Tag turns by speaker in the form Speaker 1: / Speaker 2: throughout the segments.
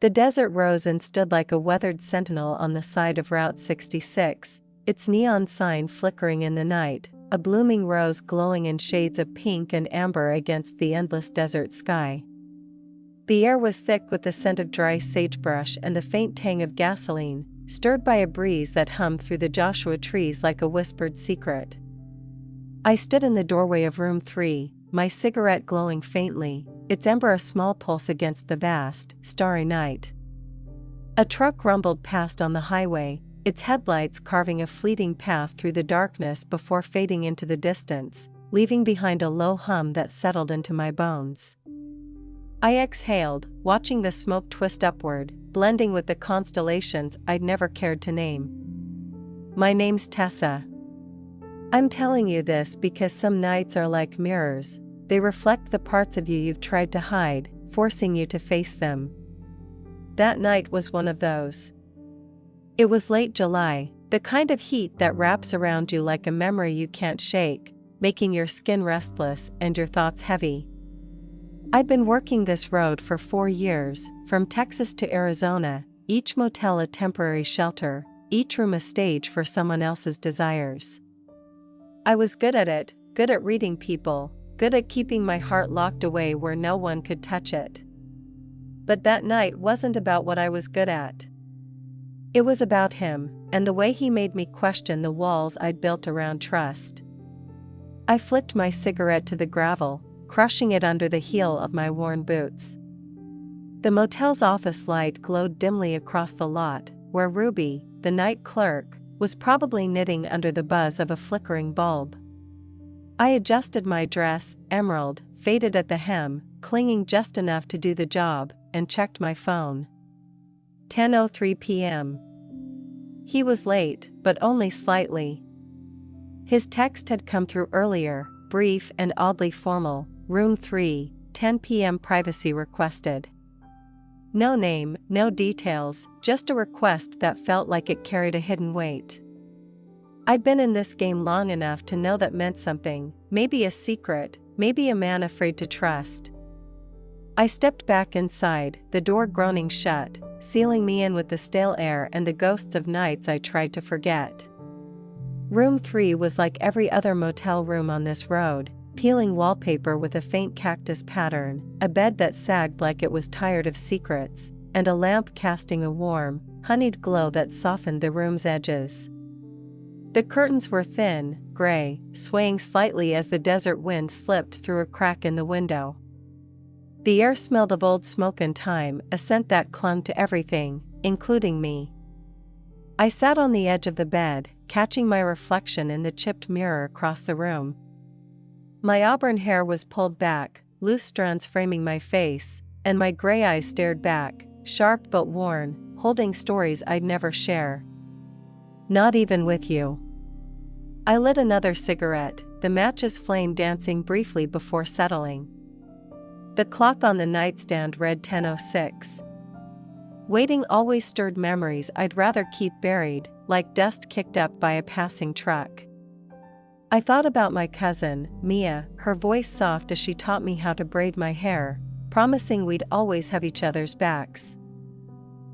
Speaker 1: The desert rose and stood like a weathered sentinel on the side of Route 66, its neon sign flickering in the night, a blooming rose glowing in shades of pink and amber against the endless desert sky. The air was thick with the scent of dry sagebrush and the faint tang of gasoline, stirred by a breeze that hummed through the Joshua trees like a whispered secret. I stood in the doorway of room 3, my cigarette glowing faintly, its ember a small pulse against the vast, starry night. A truck rumbled past on the highway, its headlights carving a fleeting path through the darkness before fading into the distance, leaving behind a low hum that settled into my bones. I exhaled, watching the smoke twist upward, blending with the constellations I'd never cared to name. My name's Tessa. I'm telling you this because some nights are like mirrors. They reflect the parts of you you've tried to hide, forcing you to face them. That night was one of those. It was late July, the kind of heat that wraps around you like a memory you can't shake, making your skin restless and your thoughts heavy. I'd been working this road for 4 years, from Texas to Arizona, each motel a temporary shelter, each room a stage for someone else's desires. I was good at it, good at reading people, good at keeping my heart locked away where no one could touch it. But that night wasn't about what I was good at. It was about him, and the way he made me question the walls I'd built around trust. I flicked my cigarette to the gravel, crushing it under the heel of my worn boots. The motel's office light glowed dimly across the lot, where Ruby, the night clerk, was probably knitting under the buzz of a flickering bulb. I adjusted my dress, emerald, faded at the hem, clinging just enough to do the job, and checked my phone. 10:03 p.m. He was late, but only slightly. His text had come through earlier, brief and oddly formal. Room 3, 10 p.m. privacy requested. No name, no details, just a request that felt like it carried a hidden weight. I'd been in this game long enough to know that meant something, maybe a secret, maybe a man afraid to trust. I stepped back inside, the door groaning shut, sealing me in with the stale air and the ghosts of nights I tried to forget. Room 3 was like every other motel room on this road, peeling wallpaper with a faint cactus pattern, a bed that sagged like it was tired of secrets, and a lamp casting a warm, honeyed glow that softened the room's edges. The curtains were thin, gray, swaying slightly as the desert wind slipped through a crack in the window. The air smelled of old smoke and time, a scent that clung to everything, including me. I sat on the edge of the bed, catching my reflection in the chipped mirror across the room. My auburn hair was pulled back, loose strands framing my face, and my gray eyes stared back, sharp but worn, holding stories I'd never share. Not even with you. I lit another cigarette, the match's flame dancing briefly before settling. The clock on the nightstand read 10:06. Waiting always stirred memories I'd rather keep buried, like dust kicked up by a passing truck. I thought about my cousin, Mia, her voice soft as she taught me how to braid my hair, promising we'd always have each other's backs.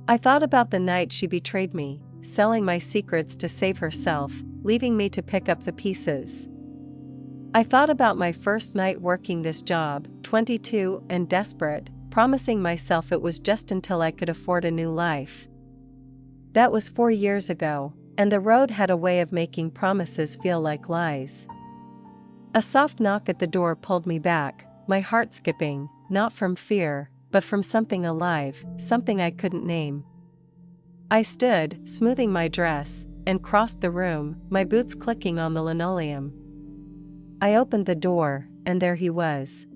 Speaker 1: I thought about the night she betrayed me, selling my secrets to save herself, leaving me to pick up the pieces. I thought about my first night working this job, 22 and desperate, promising myself it was just until I could afford a new life. That was 4 years ago, and the road had a way of making promises feel like lies. A soft knock at the door pulled me back, my heart skipping, not from fear, but from something alive, something I couldn't name. I stood, smoothing my dress, and crossed the room, my boots clicking on the linoleum. I opened the door, and there he was.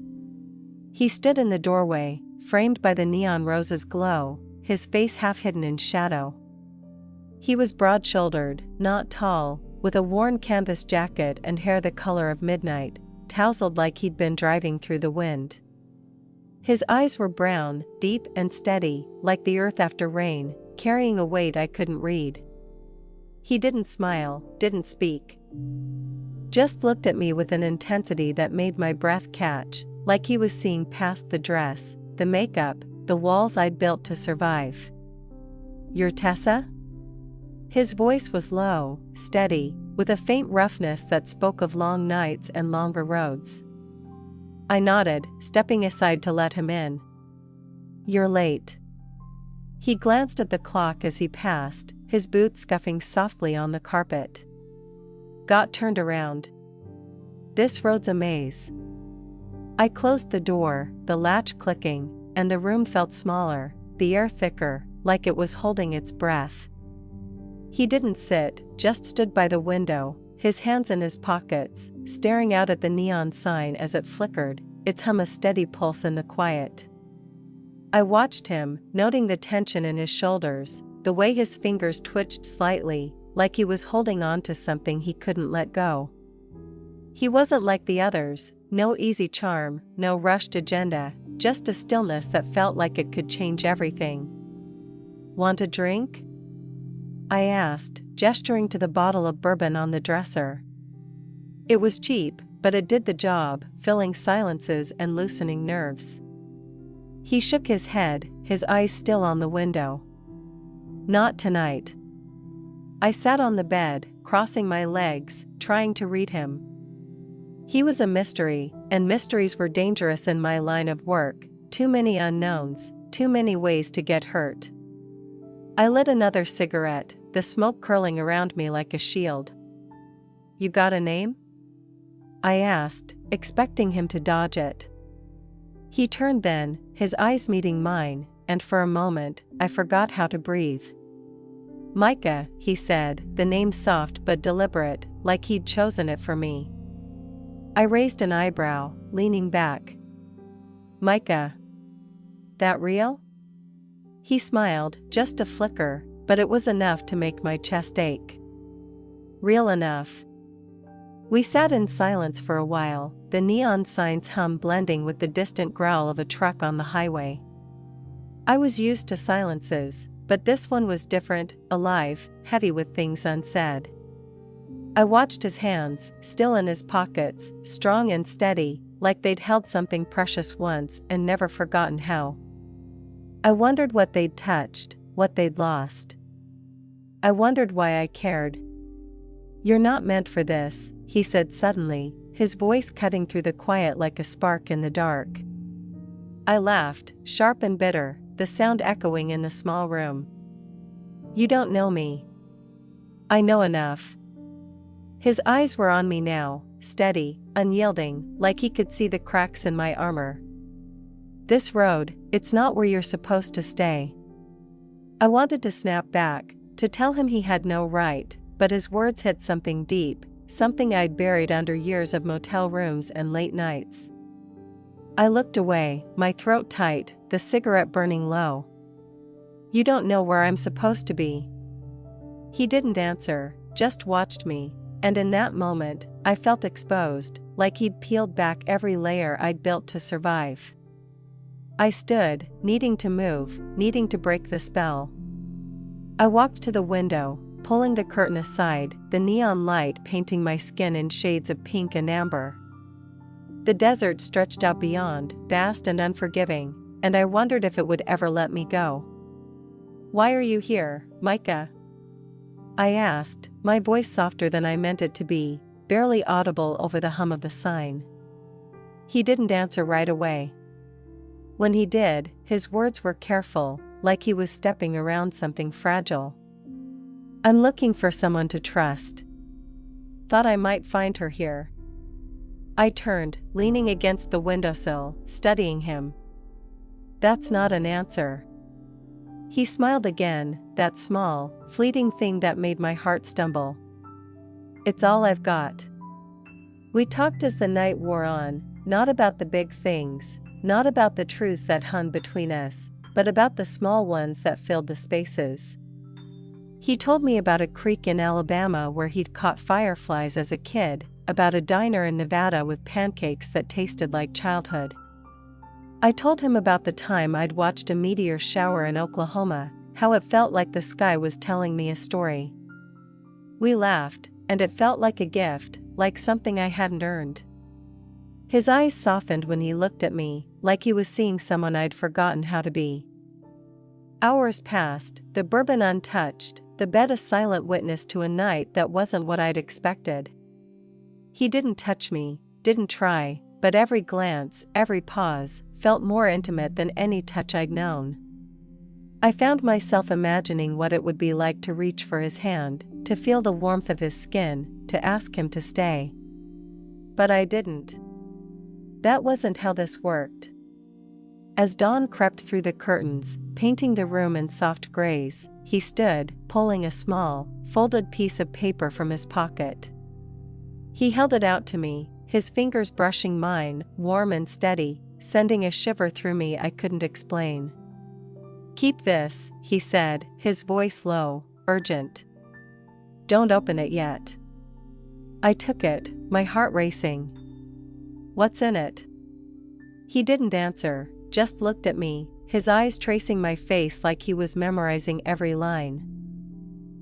Speaker 1: He stood in the doorway, framed by the neon rose's glow, his face half hidden in shadow. He was broad-shouldered, not tall, with a worn canvas jacket and hair the color of midnight, tousled like he'd been driving through the wind. His eyes were brown, deep and steady, like the earth after rain, carrying a weight I couldn't read. He didn't smile, didn't speak. Just looked at me with an intensity that made my breath catch, like he was seeing past the dress, the makeup, the walls I'd built to survive. "You're Tessa?" His voice was low, steady, with a faint roughness that spoke of long nights and longer roads. I nodded, stepping aside to let him in. "You're late." He glanced at the clock as he passed, his boots scuffing softly on the carpet. Got turned around. "This road's a maze." I closed the door, the latch clicking, and the room felt smaller, the air thicker, like it was holding its breath. He didn't sit, just stood by the window, his hands in his pockets, staring out at the neon sign as it flickered, its hum a steady pulse in the quiet. I watched him, noting the tension in his shoulders, the way his fingers twitched slightly, like he was holding on to something he couldn't let go. He wasn't like the others, no easy charm, no rushed agenda, just a stillness that felt like it could change everything. "Want a drink?" I asked, gesturing to the bottle of bourbon on the dresser. It was cheap, but it did the job, filling silences and loosening nerves. He shook his head, his eyes still on the window. "Not tonight." I sat on the bed, crossing my legs, trying to read him. He was a mystery, and mysteries were dangerous in my line of work, too many unknowns, too many ways to get hurt. I lit another cigarette, the smoke curling around me like a shield. "You got a name?" I asked, expecting him to dodge it. He turned then, his eyes meeting mine, and for a moment, I forgot how to breathe. "Micah," he said, the name soft but deliberate, like he'd chosen it for me. I raised an eyebrow, leaning back. "Micah. That real?" He smiled, just a flicker, but it was enough to make my chest ache. "Real enough." We sat in silence for a while, the neon sign's hum blending with the distant growl of a truck on the highway. I was used to silences, but this one was different, alive, heavy with things unsaid. I watched his hands, still in his pockets, strong and steady, like they'd held something precious once and never forgotten how. I wondered what they'd touched, what they'd lost. I wondered why I cared. "You're not meant for this," he said suddenly, his voice cutting through the quiet like a spark in the dark. I laughed, sharp and bitter, the sound echoing in the small room. "You don't know me." "I know enough." His eyes were on me now, steady, unyielding, like he could see the cracks in my armor. "This road, it's not where you're supposed to stay." I wanted to snap back, to tell him he had no right, but his words hit something deep, something I'd buried under years of motel rooms and late nights. I looked away, my throat tight, the cigarette burning low. "You don't know where I'm supposed to be." He didn't answer, just watched me, and in that moment, I felt exposed, like he'd peeled back every layer I'd built to survive. I stood, needing to move, needing to break the spell. I walked to the window, pulling the curtain aside, the neon light painting my skin in shades of pink and amber. The desert stretched out beyond, vast and unforgiving, and I wondered if it would ever let me go. "Why are you here, Micah?" I asked, my voice softer than I meant it to be, barely audible over the hum of the sign. He didn't answer right away. When he did, his words were careful, like he was stepping around something fragile. "I'm looking for someone to trust. Thought I might find her here." I turned, leaning against the windowsill, studying him. "That's not an answer." He smiled again, that small, fleeting thing that made my heart stumble. "It's all I've got." We talked as the night wore on, not about the big things, not about the truths that hung between us, but about the small ones that filled the spaces. He told me about a creek in Alabama where he'd caught fireflies as a kid, about a diner in Nevada with pancakes that tasted like childhood. I told him about the time I'd watched a meteor shower in Oklahoma, how it felt like the sky was telling me a story. We laughed, and it felt like a gift, like something I hadn't earned. His eyes softened when he looked at me, like he was seeing someone I'd forgotten how to be. Hours passed, the bourbon untouched, the bed a silent witness to a night that wasn't what I'd expected. He didn't touch me, didn't try, but every glance, every pause, felt more intimate than any touch I'd known. I found myself imagining what it would be like to reach for his hand, to feel the warmth of his skin, to ask him to stay. But I didn't. That wasn't how this worked. As dawn crept through the curtains, painting the room in soft grays, he stood, pulling a small, folded piece of paper from his pocket. He held it out to me, his fingers brushing mine, warm and steady, sending a shiver through me I couldn't explain. "Keep this," he said, his voice low, urgent. "Don't open it yet." I took it, my heart racing. "What's in it?" He didn't answer, just looked at me, his eyes tracing my face like he was memorizing every line.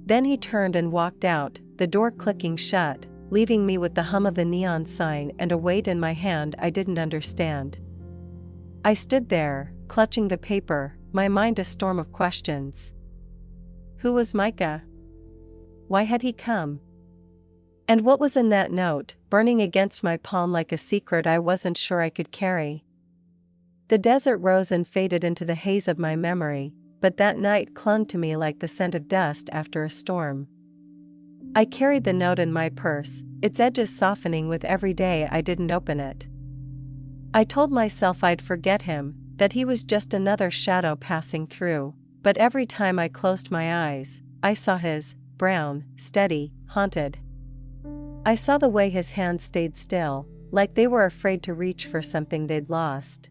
Speaker 1: Then he turned and walked out, the door clicking shut, leaving me with the hum of the neon sign and a weight in my hand I didn't understand. I stood there, clutching the paper, my mind a storm of questions. Who was Micah? Why had he come? And what was in that note, burning against my palm like a secret I wasn't sure I could carry? The desert rose and faded into the haze of my memory, but that night clung to me like the scent of dust after a storm. I carried the note in my purse, its edges softening with every day I didn't open it. I told myself I'd forget him, that he was just another shadow passing through, but every time I closed my eyes, I saw his, brown, steady, haunted. I saw the way his hands stayed still, like they were afraid to reach for something they'd lost.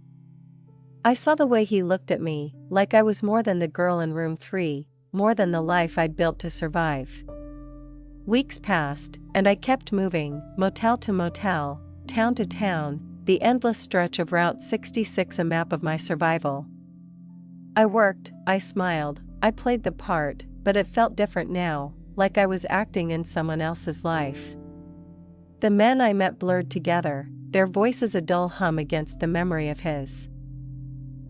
Speaker 1: I saw the way he looked at me, like I was more than the girl in room 3, more than the life I'd built to survive. Weeks passed, and I kept moving, motel to motel, town to town, the endless stretch of Route 66 a map of my survival. I worked, I smiled, I played the part, but it felt different now, like I was acting in someone else's life. The men I met blurred together, their voices a dull hum against the memory of his.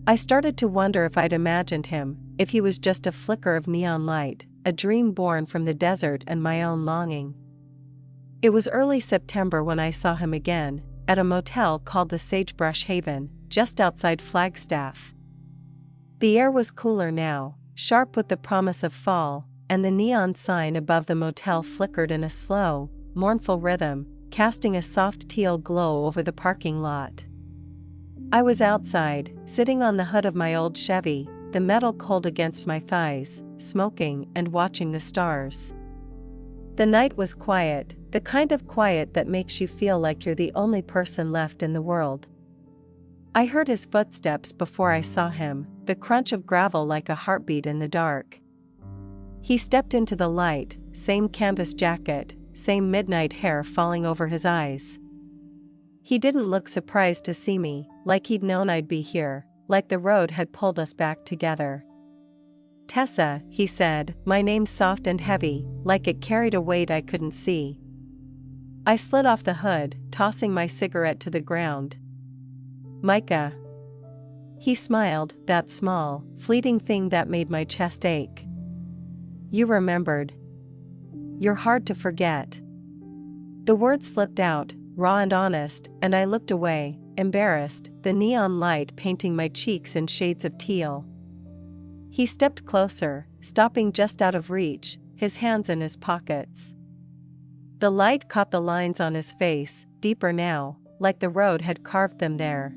Speaker 1: I started to wonder if I'd imagined him, if he was just a flicker of neon light, a dream born from the desert and my own longing. It was early September when I saw him again, at a motel called the Sagebrush Haven, just outside Flagstaff. The air was cooler now, sharp with the promise of fall, and the neon sign above the motel flickered in a slow, mournful rhythm, casting a soft teal glow over the parking lot. I was outside, sitting on the hood of my old Chevy, the metal cold against my thighs, smoking and watching the stars. The night was quiet, the kind of quiet that makes you feel like you're the only person left in the world. I heard his footsteps before I saw him, the crunch of gravel like a heartbeat in the dark. He stepped into the light, same canvas jacket, same midnight hair falling over his eyes. He didn't look surprised to see me, like he'd known I'd be here, like the road had pulled us back together. "Tessa," he said, my name soft and heavy, like it carried a weight I couldn't see. I slid off the hood, tossing my cigarette to the ground. "Micah." He smiled, that small, fleeting thing that made my chest ache. "You remembered. You're hard to forget." The words slipped out, raw and honest, and I looked away, embarrassed, the neon light painting my cheeks in shades of teal. He stepped closer, stopping just out of reach, his hands in his pockets. The light caught the lines on his face, deeper now, like the road had carved them there.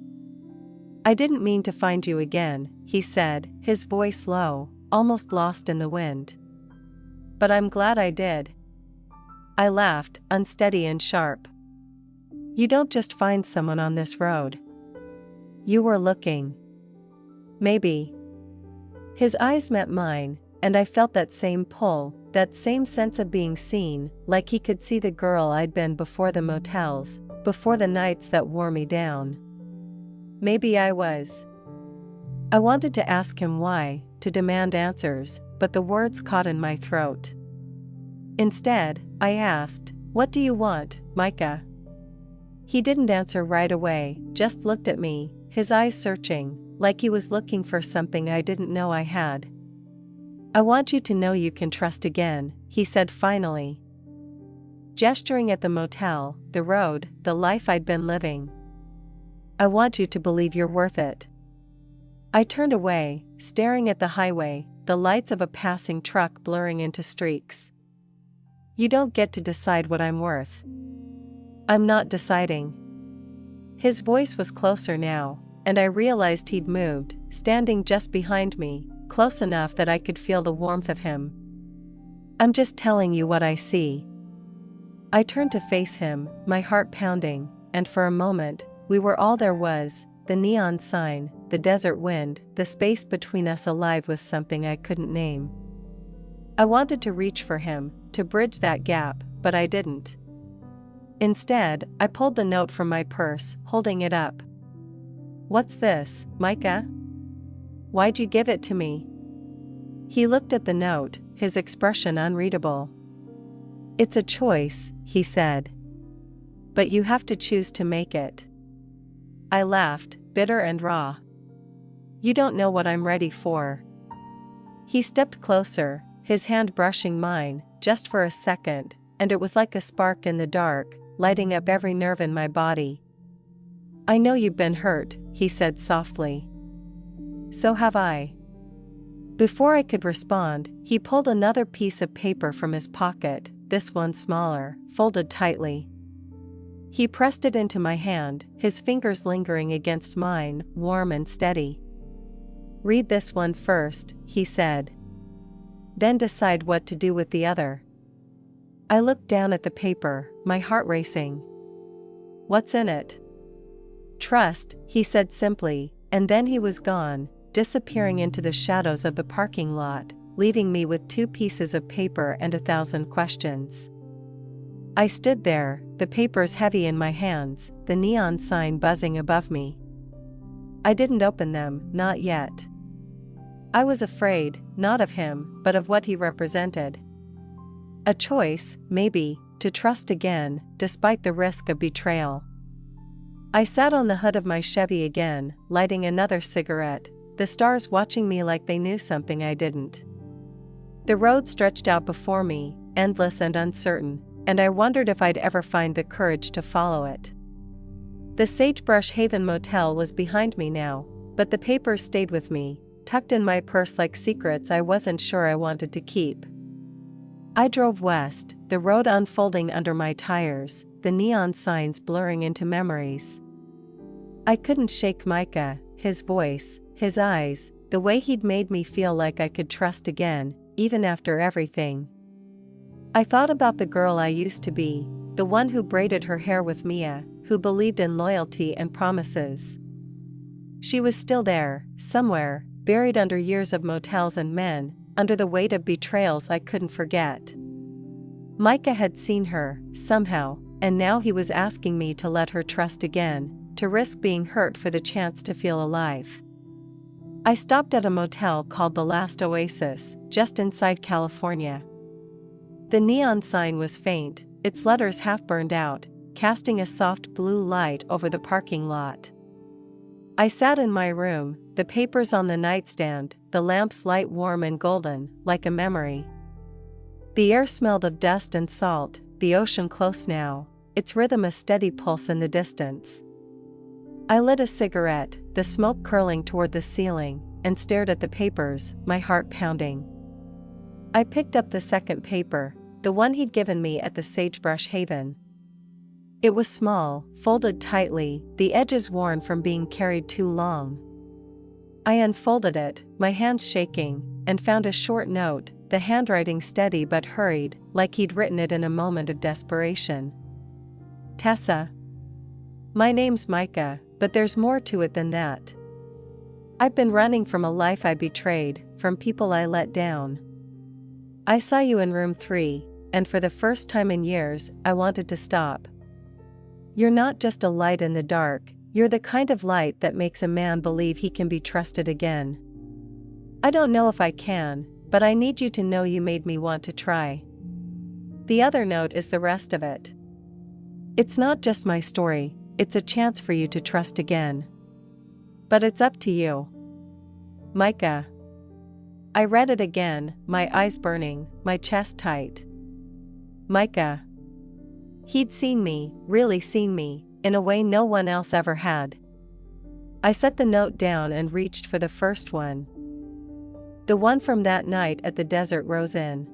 Speaker 1: "I didn't mean to find you again," he said, his voice low, almost lost in the wind. "But I'm glad I did." I laughed, unsteady and sharp. "You don't just find someone on this road. You were looking. Maybe." His eyes met mine, and I felt that same pull, that same sense of being seen, like he could see the girl I'd been before the motels, before the nights that wore me down. Maybe I was. I wanted to ask him why, to demand answers, but the words caught in my throat. Instead, I asked, "What do you want, Micah?" He didn't answer right away, just looked at me, his eyes searching, like he was looking for something I didn't know I had. "I want you to know you can trust again," he said finally, gesturing at the motel, the road, the life I'd been living. "I want you to believe you're worth it." I turned away, staring at the highway, the lights of a passing truck blurring into streaks. "You don't get to decide what I'm worth." "I'm not deciding." His voice was closer now, and I realized he'd moved, standing just behind me, close enough that I could feel the warmth of him. "I'm just telling you what I see." I turned to face him, my heart pounding, and for a moment, we were all there was, the neon sign, the desert wind, the space between us alive with something I couldn't name. I wanted to reach for him, to bridge that gap, but I didn't. Instead, I pulled the note from my purse, holding it up. "What's this, Micah? Why'd you give it to me?" He looked at the note, his expression unreadable. "It's a choice," he said. "But you have to choose to make it." I laughed, bitter and raw. "You don't know what I'm ready for." He stepped closer, his hand brushing mine, just for a second, and it was like a spark in the dark, lighting up every nerve in my body. "I know you've been hurt," he said softly. "So have I." Before I could respond, he pulled another piece of paper from his pocket, this one smaller, folded tightly. He pressed it into my hand, his fingers lingering against mine, warm and steady. "Read this one first," he said. "Then decide what to do with the other." I looked down at the paper, my heart racing. "What's in it?" "Trust," he said simply, and then he was gone, disappearing into the shadows of the parking lot, leaving me with 2 pieces of paper and 1,000 questions. I stood there, the papers heavy in my hands, the neon sign buzzing above me. I didn't open them, not yet. I was afraid, not of him, but of what he represented. A choice, maybe, to trust again, despite the risk of betrayal. I sat on the hood of my Chevy again, lighting another cigarette, the stars watching me like they knew something I didn't. The road stretched out before me, endless and uncertain, and I wondered if I'd ever find the courage to follow it. The Sagebrush Haven Motel was behind me now, but the papers stayed with me, tucked in my purse like secrets I wasn't sure I wanted to keep. I drove west, the road unfolding under my tires, the neon signs blurring into memories. I couldn't shake Micah, his voice, his eyes, the way he'd made me feel like I could trust again, even after everything. I thought about the girl I used to be, the one who braided her hair with Mia, who believed in loyalty and promises. She was still there, somewhere, buried under years of motels and men, under the weight of betrayals I couldn't forget. Micah had seen her, somehow, and now he was asking me to let her trust again, to risk being hurt for the chance to feel alive. I stopped at a motel called the Last Oasis, just inside California. The neon sign was faint, its letters half burned out, casting a soft blue light over the parking lot. I sat in my room, the papers on the nightstand, the lamp's light warm and golden, like a memory. The air smelled of dust and salt, the ocean close now, its rhythm a steady pulse in the distance. I lit a cigarette, the smoke curling toward the ceiling, and stared at the papers, my heart pounding. I picked up the second paper, the one he'd given me at the Sagebrush Haven. It was small, folded tightly, the edges worn from being carried too long. I unfolded it, my hands shaking, and found a short note, the handwriting steady but hurried, like he'd written it in a moment of desperation. "Tessa. My name's Micah, but there's more to it than that. I've been running from a life I betrayed, from people I let down. I saw you in room 3, and for the first time in years, I wanted to stop. You're not just a light in the dark, you're the kind of light that makes a man believe he can be trusted again. I don't know if I can, but I need you to know you made me want to try." The other note is the rest of it. It's not just my story, it's a chance for you to trust again. But it's up to you. Micah. I read it again, my eyes burning, my chest tight. Micah. He'd seen me, really seen me, in a way no one else ever had. I set the note down and reached for the first one. The one from that night at the Desert Rose Inn.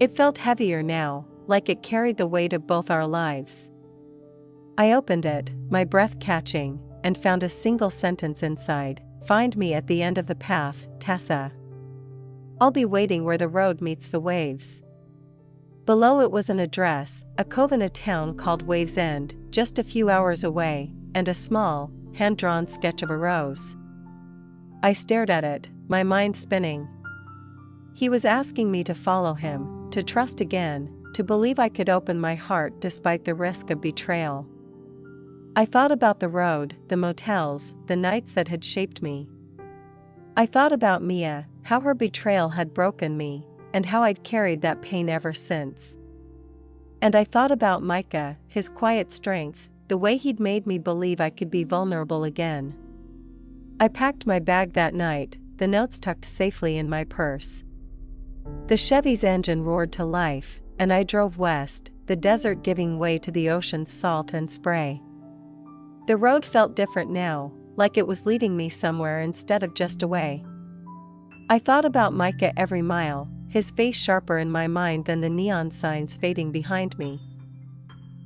Speaker 1: It felt heavier now, like it carried the weight of both our lives. I opened it, my breath catching, and found a single sentence inside. Find me at the end of the path, Tessa. I'll be waiting where the road meets the waves. Below it was an address, a cove in a town called Waves End, just a few hours away, and a small, hand-drawn sketch of a rose. I stared at it, my mind spinning. He was asking me to follow him, to trust again, to believe I could open my heart despite the risk of betrayal. I thought about the road, the motels, the nights that had shaped me. I thought about Mia, how her betrayal had broken me, and how I'd carried that pain ever since. And I thought about Micah, his quiet strength, the way he'd made me believe I could be vulnerable again. I packed my bag that night, the notes tucked safely in my purse. The Chevy's engine roared to life, and I drove west, the desert giving way to the ocean's salt and spray. The road felt different now, like it was leading me somewhere instead of just away. I thought about Micah every mile, his face sharper in my mind than the neon signs fading behind me.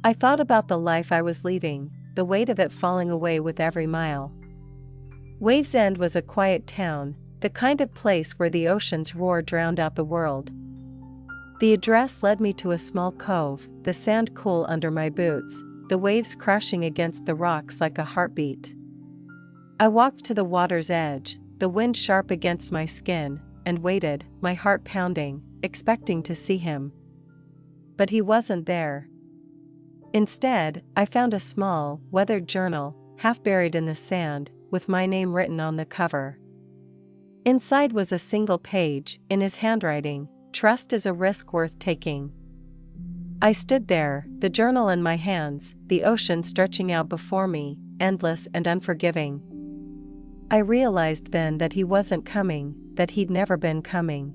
Speaker 1: I thought about the life I was leaving, the weight of it falling away with every mile. Waves End was a quiet town, the kind of place where the ocean's roar drowned out the world. The address led me to a small cove, the sand cool under my boots, the waves crashing against the rocks like a heartbeat. I walked to the water's edge, the wind sharp against my skin, and waited, my heart pounding, expecting to see him. But he wasn't there. Instead, I found a small, weathered journal, half buried in the sand, with my name written on the cover. Inside was a single page, in his handwriting, "Trust is a risk worth taking." I stood there, the journal in my hands, the ocean stretching out before me, endless and unforgiving. I realized then that he wasn't coming, that he'd never been coming.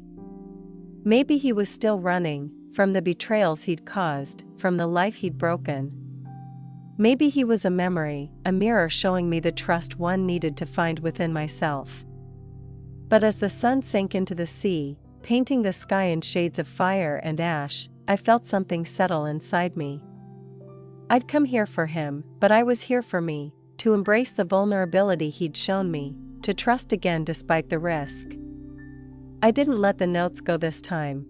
Speaker 1: Maybe he was still running, from the betrayals he'd caused, from the life he'd broken. Maybe he was a memory, a mirror showing me the trust one needed to find within myself. But as the sun sank into the sea, painting the sky in shades of fire and ash, I felt something settle inside me. I'd come here for him, but I was here for me, to embrace the vulnerability he'd shown me, to trust again despite the risk. I didn't let the notes go this time.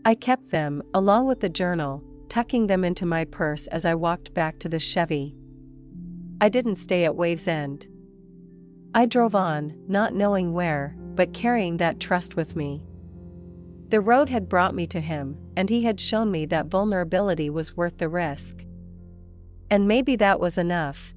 Speaker 1: I kept them, along with the journal, tucking them into my purse as I walked back to the Chevy. I didn't stay at Waves End. I drove on, not knowing where, but carrying that trust with me. The road had brought me to him, and he had shown me that vulnerability was worth the risk. And maybe that was enough,